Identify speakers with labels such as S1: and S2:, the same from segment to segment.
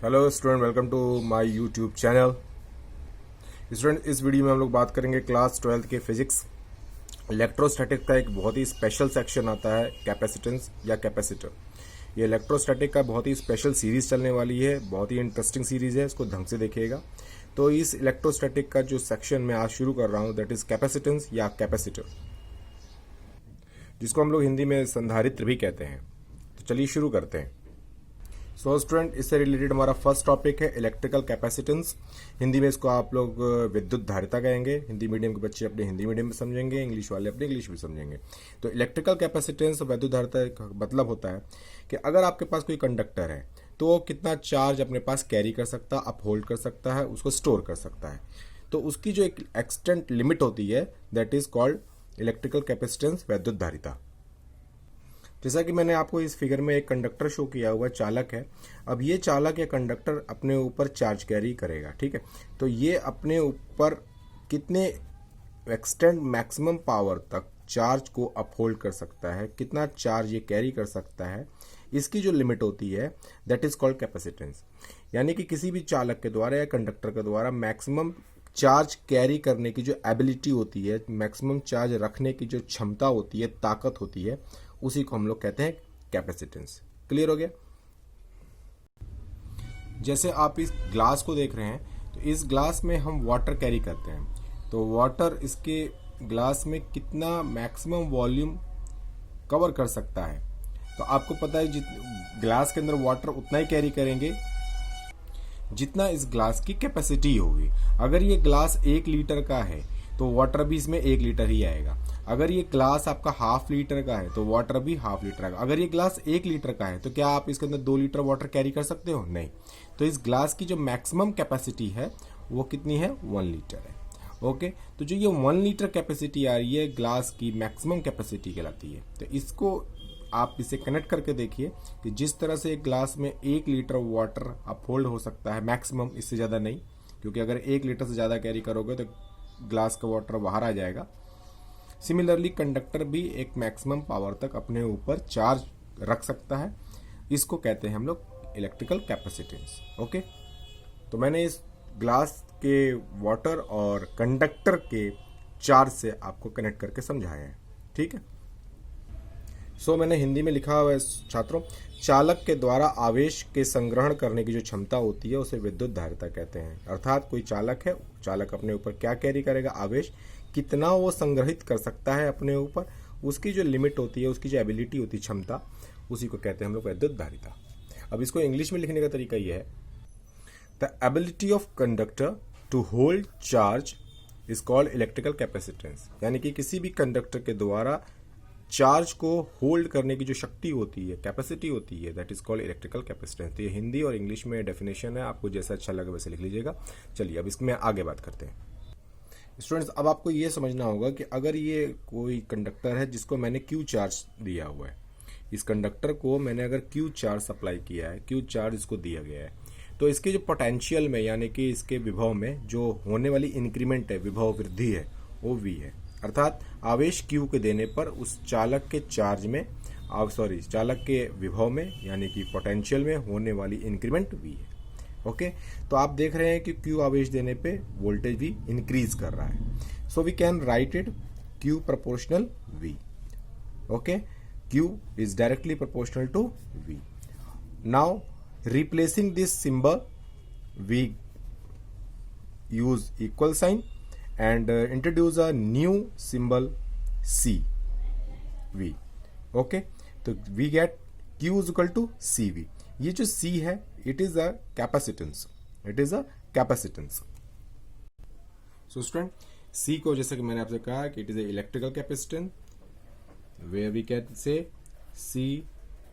S1: Hello student, welcome to my YouTube channel. Student, इस video में हम लोग बात करेंगे क्लास 12 के फिजिक्स इलेक्ट्रोस्टैटिक का एक बहुत ही स्पेशल सेक्शन आता है, कैपेसिटेंस या कैपेसिटर। ये इलेक्ट्रोस्टैटिक का बहुत ही स्पेशल सीरीज चलने वाली है, बहुत ही इंटरेस्टिंग सीरीज है, इसको ढंग से देखिएगा। तो इस इलेक्ट्रोस्टैटिक का जो सेक्शन मैं आज शुरू कर रहा हूँ दैट इज कैपेसिटेंस या कैपेसिटर, जिसको हम लोग हिंदी में संधारित्र भी कहते हैं। तो चलिए शुरू करते हैं। सो स्टूडेंट, इससे रिलेटेड हमारा फर्स्ट टॉपिक है इलेक्ट्रिकल कैपेसिटेंस। हिंदी में इसको आप लोग विद्युत धारिता कहेंगे। हिंदी मीडियम के बच्चे अपने हिंदी मीडियम में समझेंगे, इंग्लिश वाले अपने इंग्लिश में समझेंगे। तो इलेक्ट्रिकल कैपेसिटेंस विद्युत धारिता का मतलब होता है कि अगर आपके पास कोई कंडक्टर है तो वो कितना चार्ज अपने पास कैरी कर सकता है, अपहोल्ड कर सकता है, उसको स्टोर कर सकता है। तो उसकी जो एक एक्सटेंट लिमिट होती है that is called electrical capacitance, विद्युत धारिता। जैसा कि मैंने आपको इस फिगर में एक कंडक्टर शो किया हुआ चालक है। अब ये चालक या कंडक्टर अपने ऊपर चार्ज कैरी करेगा, ठीक है। तो ये अपने ऊपर कितने एक्सटेंड मैक्सिमम पावर तक चार्ज को अपहोल्ड कर सकता है, कितना चार्ज ये कैरी कर सकता है, इसकी जो लिमिट होती है दैट इज कॉल्ड कैपेसिटेंस। यानी कि किसी भी चालक के द्वारा या कंडक्टर के द्वारा मैक्सिमम चार्ज कैरी करने की जो एबिलिटी होती है, मैक्सिमम चार्ज रखने की जो क्षमता होती है, ताकत होती है, उसी को हम लोग कहते हैं कैपेसिटेंस। क्लियर हो गया? जैसे आप इस ग्लास को देख रहे हैं, तो इस ग्लास में हम वाटर कैरी करते हैं। तो वाटर इसके ग्लास में कितना मैक्सिमम वॉल्यूम कवर कर सकता है, तो आपको पता है ग्लास के अंदर वाटर उतना ही कैरी करेंगे जितना इस ग्लास की कैपेसिटी होगी। अगर ये ग्लास 1 लीटर का है तो वाटर भी इसमें 1 लीटर ही आएगा। अगर ये ग्लास आपका हाफ लीटर का है तो वाटर भी हाफ लीटर आएगा। अगर ये ग्लास 1 लीटर का है तो क्या आप इसके अंदर 2 लीटर वाटर कैरी कर सकते हो? नहीं। तो इस ग्लास की जो मैक्सिमम कैपेसिटी है वो कितनी है? 1 लीटर है। ओके, तो जो ये 1 लीटर कैपेसिटी आ रही है ग्लास की, मैक्सिमम कैपेसिटी कहलाती है। तो इसको आप इसे कनेक्ट करके देखिए कि जिस तरह से एक ग्लास में 1 लीटर वाटर अपहोल्ड हो सकता है मैक्सिमम, इससे ज़्यादा नहीं, क्योंकि अगर 1 लीटर से ज़्यादा कैरी करोगे तो ग्लास का वाटर बाहर आ जाएगा। सिमिलरली कंडक्टर भी एक मैक्सिमम पावर तक अपने ऊपर चार्ज रख सकता है। इसको कहते हैं हम लोग इलेक्ट्रिकल कैपेसिटेंस। ओके, तो मैंने इस ग्लास के वाटर और कंडक्टर के चार्ज से आपको कनेक्ट करके समझाया है, ठीक है। सो मैंने हिंदी में लिखा हुआ है छात्रों, चालक के द्वारा आवेश के संग्रहण करने की जो क्षमता होती है उसे विद्युत धारिता कहते हैं। अर्थात कोई चालक है, चालक अपने ऊपर क्या कैरी करेगा, आवेश कितना वो संग्रहित कर सकता है अपने ऊपर, उसकी जो लिमिट होती है, उसकी जो एबिलिटी होती है, क्षमता, उसी को कहते हैं हम लोग विद्युत धारिता। अब इसको इंग्लिश में लिखने का तरीका यह है, the ability of conductor to hold charge is called electrical capacitance. यानी कि किसी भी कंडक्टर के द्वारा चार्ज को होल्ड करने की जो शक्ति होती है, कैपेसिटी होती है, that is called electrical capacitance. तो ये हिंदी और इंग्लिश में डेफिनेशन है, आपको जैसा अच्छा लगे वैसे लिख लीजिएगा। चलिए अब इसमें आगे बात करते हैं। स्टूडेंट्स, अब आपको ये समझना होगा कि अगर ये कोई कंडक्टर है जिसको मैंने क्यू चार्ज दिया हुआ है, इस कंडक्टर को मैंने अगर क्यू चार्ज सप्लाई किया है, क्यू चार्ज इसको दिया गया है, तो इसके जो पोटेंशियल में यानी कि इसके विभव में जो होने वाली इंक्रीमेंट है, विभव वृद्धि है, वो वी है। अर्थात आवेश क्यू के देने पर उस चालक के चार्ज में चालक के विभव में यानी कि पोटेंशियल में होने वाली इंक्रीमेंट वी है। ओके, तो आप देख रहे हैं कि क्यू आवेश देने पे वोल्टेज भी इंक्रीज कर रहा है। So we can write it Q proportional V. Okay, Q is directly proportional to V. Now replacing this symbol we use equal sign and introduce a new symbol C V. Okay, तो we get Q is equal to CV. ये जो C है it is a capacitance. It is a capacitance. So student, C को जैसे कि मैंने आपसे कहा कि it is a electrical capacitance where we can say C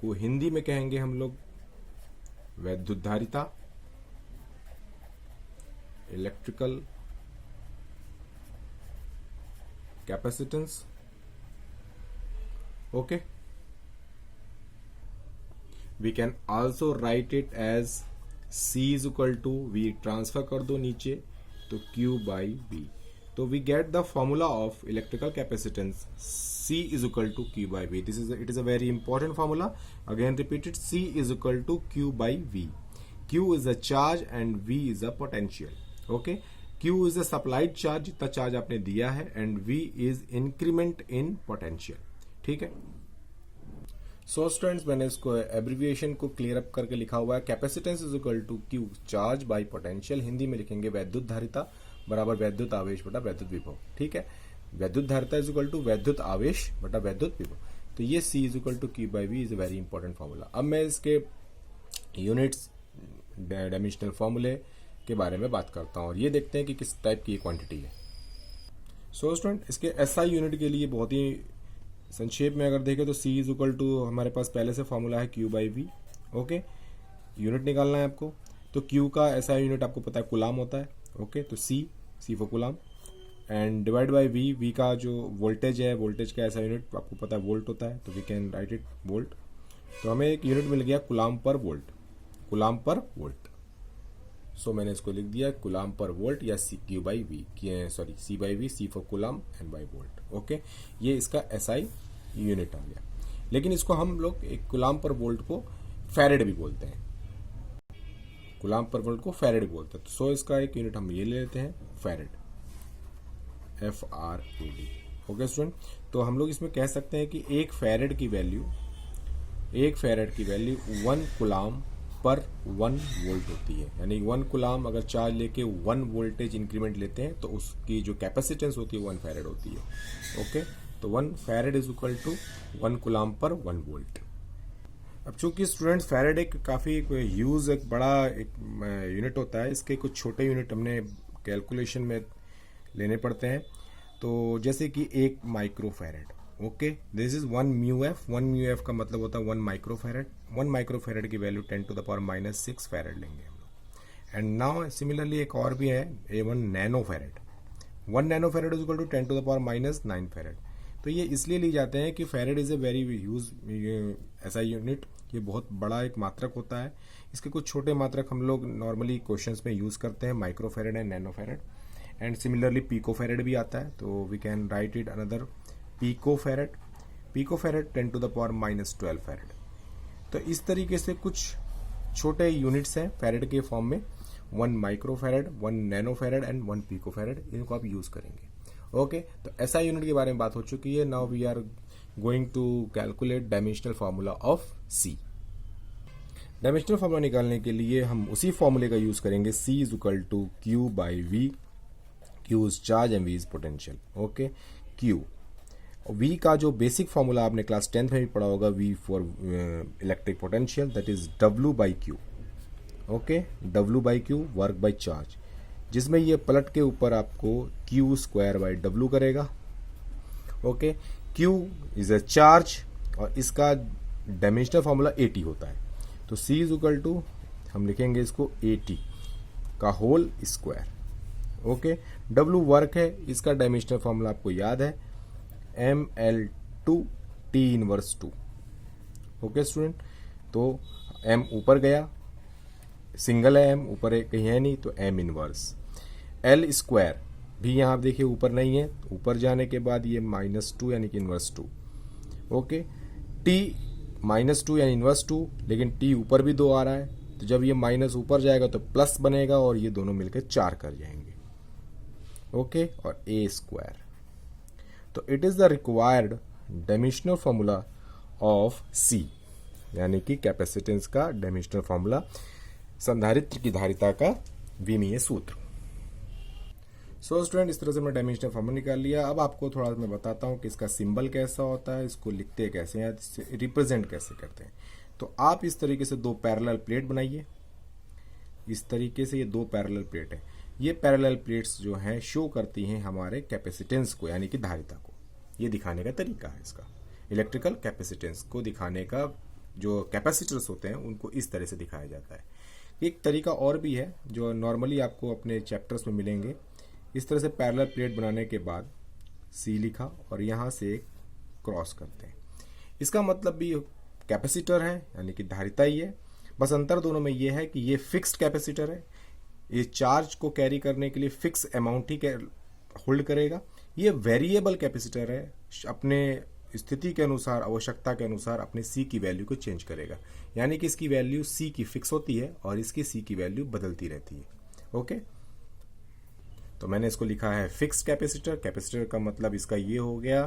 S1: को हिंदी में कहेंगे हम लोग विद्युत धारिता, electrical capacitance. Okay, we can also write it as C is equal to V, transfer कर दो नीचे तो Q by V, तो we get the formula of electrical capacitance C is equal to Q by V. It is a very important formula. Again repeat it, C is equal to Q by V. Q is a charge and V is a potential. Okay, Q is a supplied charge, जितना charge आपने दिया है, and V is increment in potential. ठीक है. So students, मैंने इसको abbreviation को clear up करके लिखा हुआ है. Capacitance is equal to Q charge by potential. Hindi में लिखेंगे वैद्युत धारिता बराबर वैद्युत आवेश बटा वैद्युत विभव. ठीक है, वैद्युत धारिता इज इक्वल टू वैद्युत आवेश बटा वैद्युत विभव. तो ये C is equal to Q by V is a very important formula. अब मैं इसके यूनिट्स, डायमेंशनल फॉर्मूले के बारे में बात करता हूँ और ये देखते हैं कि किस टाइप की क्वांटिटी है. सो स्टूडेंट, इसके SI यूनिट के लिए बहुत ही संक्षेप में अगर देखें तो C इज इक्वल टू, हमारे पास पहले से फॉर्मूला है Q by V. Okay, unit निकालना है आपको. तो Q का SI यूनिट आपको पता है कुलाम होता है. ओके, तो C for कुलाम and divide by V का जो वोल्टेज है, वोल्टेज का SI यूनिट आपको पता है वोल्ट होता है, तो we can write it volt. तो हमें एक यूनिट मिल गया कुलाम पर वोल्ट. कुलाम पर वोल्ट. सो मैंने इसको लिख दिया कुलाम पर वोल्ट या Q by V, C by V, C for कुलाम and by volt. Okay, ये इसका SI यूनिट आ गया. लेकिन इसको हम लोग एक कुलाम पर वोल्ट को फैरेड भी बोलते हैं. कुलाम पर वोल्ट को फैरेड भी बोलते हैं. तो सो इसका एक यूनिट हम ये ले लेते हैं फैरेड, FRAD. ओके स्टूडेंट, तो हम लोग इसमें कह सकते हैं कि एक फैरेड की वैल्यू 1 कुलाम पर 1 वोल्ट होती है. यानी 1 कुलाम अगर चार्ज लेके 1 वोल्टेज इंक्रीमेंट लेते हैं तो उसकी जो कैपेसिटेंस होती है 1 फैरेड होती है. ओके, तो 1 farad is equal to 1 coulomb per 1 volt. अब चूंकि स्टूडेंट्स फैरेड एक काफ़ी यूज एक बड़ा एक यूनिट होता है, इसके कुछ छोटे यूनिट हमने कैलकुलेशन में लेने पड़ते हैं. तो जैसे कि 1 micro farad. Okay, this is 1 mu F. 1 mu F का मतलब होता है 1 माइक्रो फैरेड. 1 माइक्रो फैरेड की value 10 to the power minus 6 farad लेंगे हम लोग. एंड नाउ सिमिलरली एक और भी है, 1 nano farad. 1 nano farad is equal to 10 to the power minus 9 farad. तो ये इसलिए ली जाते हैं कि farad is a very use ऐसा यूनिट, ये बहुत बड़ा एक मात्रक होता है. इसके कुछ छोटे मात्रक हम लोग नॉर्मली क्वेश्चंस में यूज करते हैं, micro farad and nano farad. And similarly pico farad भी आता है, तो we can write it another pico farad. Pico farad 10 to the power minus 12 farad. तो इस तरीके से कुछ छोटे यूनिट्स हैं फैरेड के फॉर्म में. 1 micro farad, 1 nano farad and 1 pico farad, इनको आप यूज करेंगे. ओके, तो SI यूनिट के बारे में बात हो चुकी है. Now we are going to calculate dimensional formula of C. Dimensional formula निकालने के लिए हम उसी फॉर्मूले का यूज करेंगे. C is equal to Q by V. Q is charge and V is potential. Okay, Q V का जो बेसिक फॉर्मूला आपने क्लास 10th में भी पढ़ा होगा, V for electric potential, that is W by Q. Okay, W by Q work by charge, जिसमें ये पलट के ऊपर आपको Q स्क्वायर बाई W करेगा. Okay, Q is a charge और इसका डायमेंशनल फॉर्मूला 80 होता है. तो C इज इक्वल टू, हम लिखेंगे इसको 80 का whole square. Okay, W work है, इसका डायमेंशनल फॉर्मूला आपको याद है, ML2 T inverse 2. Okay student, तो M ऊपर गया, सिंगल है M, ऊपर है कहीं है नहीं, तो M इनवर्स. L स्क्वायर भी यहाँ आप देखिए ऊपर नहीं है, ऊपर जाने के बाद ये -2 यानी कि इनवर्स 2. ओके, T -2 यानी इनवर्स 2, लेकिन T ऊपर भी 2 आ रहा है, तो जब ये माइनस ऊपर जाएगा तो प्लस बनेगा और ये दोनों मिलकर 4 कर जाएंगे. ओके, और A स्क्वायर. तो it is the required dimensional formula of C, यानी कि कैपेसिटेंस का डायमेंशनल फॉर्मूला, संधारित्र की धारिता का विमीय सूत्र. सो स्टूडेंट, इस तरह से मैं डायमेंशनल फॉर्मूला निकाल लिया. अब आपको थोड़ा मैं बताता हूँ कि इसका सिंबल कैसा होता है, इसको लिखते कैसे हैं, रिप्रेजेंट कैसे करते हैं. तो आप इस तरीके से 2 पैरेलल प्लेट बनाइए. इस तरीके से ये 2 पैरेलल प्लेट है. ये पैरेलल प्लेट्स जो हैं शो करती हैं हमारे कैपेसिटेंस को, यानी कि धारिता को. ये दिखाने का तरीका है इसका. इलेक्ट्रिकल कैपेसिटेंस को दिखाने का, जो कैपेसिटर्स होते हैं उनको इस तरह से दिखाया जाता है. एक तरीका और भी है जो नॉर्मली आपको अपने चैप्टर्स में मिलेंगे. इस तरह से पैरेलल प्लेट बनाने के बाद C लिखा और यहाँ से क्रॉस करते हैं. इसका मतलब भी कैपेसिटर है, यानी कि धारिता ही है. बस अंतर दोनों में ये है कि ये फिक्स्ड कैपेसिटर है, ये चार्ज को कैरी करने के लिए फिक्स अमाउंट ही होल्ड करेगा. ये वेरिएबल कैपेसिटर है, अपने स्थिति के अनुसार, आवश्यकता के अनुसार अपने सी की वैल्यू को चेंज करेगा। यानी कि इसकी वैल्यू सी की फिक्स होती है और इसकी सी की वैल्यू बदलती रहती है। ओके, तो मैंने इसको लिखा है फिक्स्ड कैपेसिटर। कैपेसिटर का मतलब इसका ये हो गया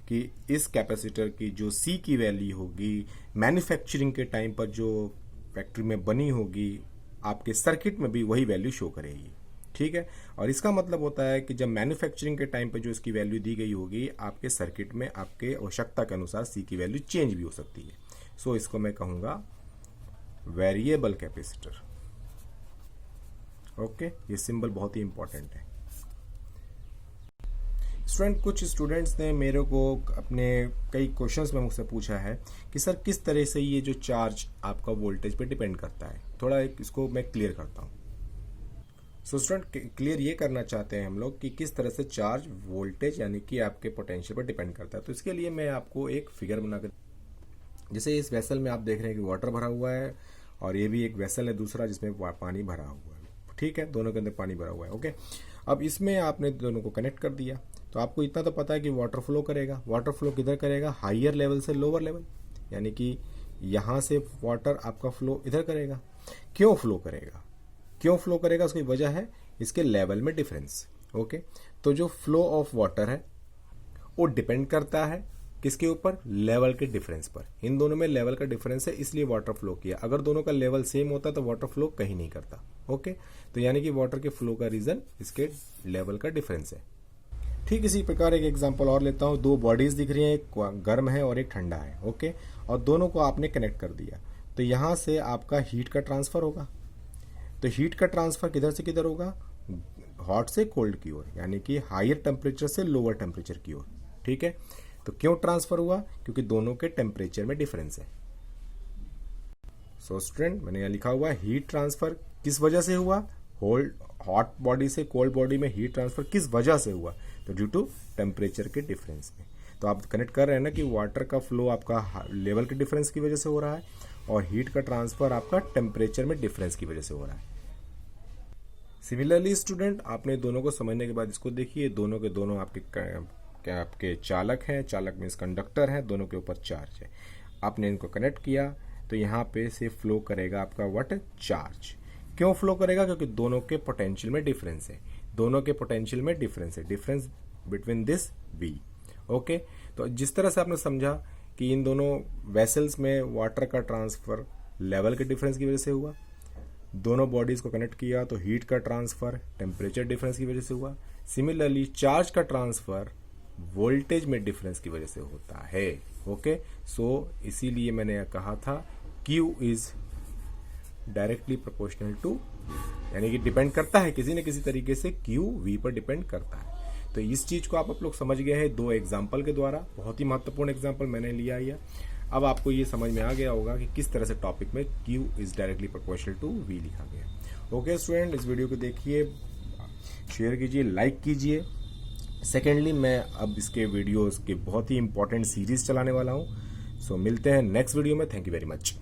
S1: कि इस कैपेसिटर की जो सी की वैल्यू होगी, मैन्युफैक्चरिंग के टाइम पर जो फैक्ट्री में बनी होगी, आपके सर्किट में भी वही वैल्यू शो करेगी। ठीक है, और इसका मतलब होता है कि जब मैन्युफैक्चरिंग के टाइम पर जो इसकी वैल्यू दी गई होगी, आपके सर्किट में आपके आवश्यकता के अनुसार सी की वैल्यू चेंज भी हो सकती है। सो इसको मैं कहूंगा वेरिएबल कैपेसिटर। ओके, ये सिंबल बहुत ही इंपॉर्टेंट है। स्टूडेंट, कुछ स्टूडेंट्स ने मेरे को अपने कई क्वेश्चंस में मुझसे पूछा है कि सर किस तरह से ये जो चार्ज आपका वोल्टेज पे डिपेंड करता है। थोड़ा इसको मैं क्लियर करता हूँ। सो स्टूडेंट, क्लियर ये करना चाहते हैं हम लोग कि किस तरह से चार्ज वोल्टेज यानी कि आपके पोटेंशियल पर डिपेंड करता है। तो इसके लिए मैं आपको एक फिगर बनाकर, जैसे इस वेसल में आप देख रहे हैं कि वाटर भरा हुआ है और ये भी एक वेसल है दूसरा जिसमें पानी भरा हुआ है। ठीक है, दोनों के अंदर पानी भरा हुआ है। ओके, अब इसमें आपने दोनों को कनेक्ट कर दिया तो आपको इतना तो पता है कि वाटर फ्लो करेगा। वाटर फ्लो किधर करेगा? हाइयर लेवल से लोअर लेवल, यानी कि यहां से वाटर आपका फ्लो इधर करेगा। क्यों फ्लो करेगा? क्यों फ्लो करेगा? उसकी वजह है इसके लेवल में डिफरेंस। ओके, तो जो फ्लो ऑफ वाटर है वो डिपेंड करता है किसके ऊपर? लेवल के डिफरेंस पर। इन दोनों में लेवल का डिफरेंस है, इसलिए वाटर फ्लो किया। अगर दोनों का लेवल सेम होता तो वाटर फ्लो कहीं नहीं करता। ओके, तो यानी कि वाटर के फ्लो का रीजन इसके लेवल का डिफरेंस है। ठीक इसी प्रकार एक एग्जांपल और लेता हूं। दो बॉडीज दिख रही हैं, एक गर्म है और एक ठंडा है। ओके, और दोनों को आपने कनेक्ट कर दिया तो यहां से आपका हीट का ट्रांसफर होगा। तो हीट का ट्रांसफर किधर से किधर होगा? हॉट से कोल्ड की ओर, यानी कि हायर टेम्परेचर से लोअर टेम्परेचर की ओर। ठीक है, तो क्यों ट्रांसफर हुआ? क्योंकि दोनों के टेम्परेचर में डिफरेंस है। सो स्टूडेंट, मैंने यहां लिखा हुआ है हीट ट्रांसफर किस वजह से हुआ? हॉट बॉडी से कोल्ड बॉडी में हीट ट्रांसफर किस वजह से हुआ? तो ड्यू टू टेम्परेचर के डिफरेंस में। तो आप कनेक्ट कर रहे हैं ना कि वाटर का फ्लो आपका लेवल के डिफरेंस की वजह से हो रहा है और हीट का ट्रांसफर आपका टेम्परेचर में डिफरेंस की वजह से हो रहा है। सिमिलरली स्टूडेंट, आपने दोनों को समझने के बाद इसको देखिए, दोनों के दोनों आपके चालक हैं। चालक मीन्स कंडक्टर हैं, दोनों के ऊपर चार्ज है। आपने इनको कनेक्ट किया तो यहाँ पे से फ्लो करेगा आपका व्हाट? चार्ज। क्यों फ्लो करेगा? क्योंकि दोनों के पोटेंशियल में डिफरेंस है। दोनों के पोटेंशियल में डिफरेंस है, difference between this V. Okay, तो जिस तरह से आपने समझा कि इन दोनों वेसल्स में वाटर का ट्रांसफर लेवल के डिफरेंस की वजह से हुआ, दोनों बॉडीज को कनेक्ट किया तो हीट का ट्रांसफर टेम्परेचर डिफरेंस की वजह से हुआ। सिमिलरली चार्ज का ट्रांसफर वोल्टेज में डिफरेंस की वजह से होता है। ओके, सो इसीलिए मैंने कहा था Q is directly proportional to, यानी कि डिपेंड करता है किसी न किसी तरीके से Q V पर डिपेंड करता है। तो इस चीज को आप लोग समझ गए हैं दो एग्जाम्पल के द्वारा। बहुत ही महत्वपूर्ण एग्जाम्पल मैंने लिया है। अब आपको ये समझ में आ गया होगा कि किस तरह से टॉपिक में Q is directly proportional to V लिखा गया। ओके स्टूडेंट, इस वीडियो को देखिए, शेयर कीजिए, लाइक कीजिए। सेकेंडली, मैं अब इसके वीडियोस के बहुत ही इंपॉर्टेंट सीरीज चलाने वाला हूँ। सो मिलते हैं नेक्स्ट वीडियो में। Thank you very much.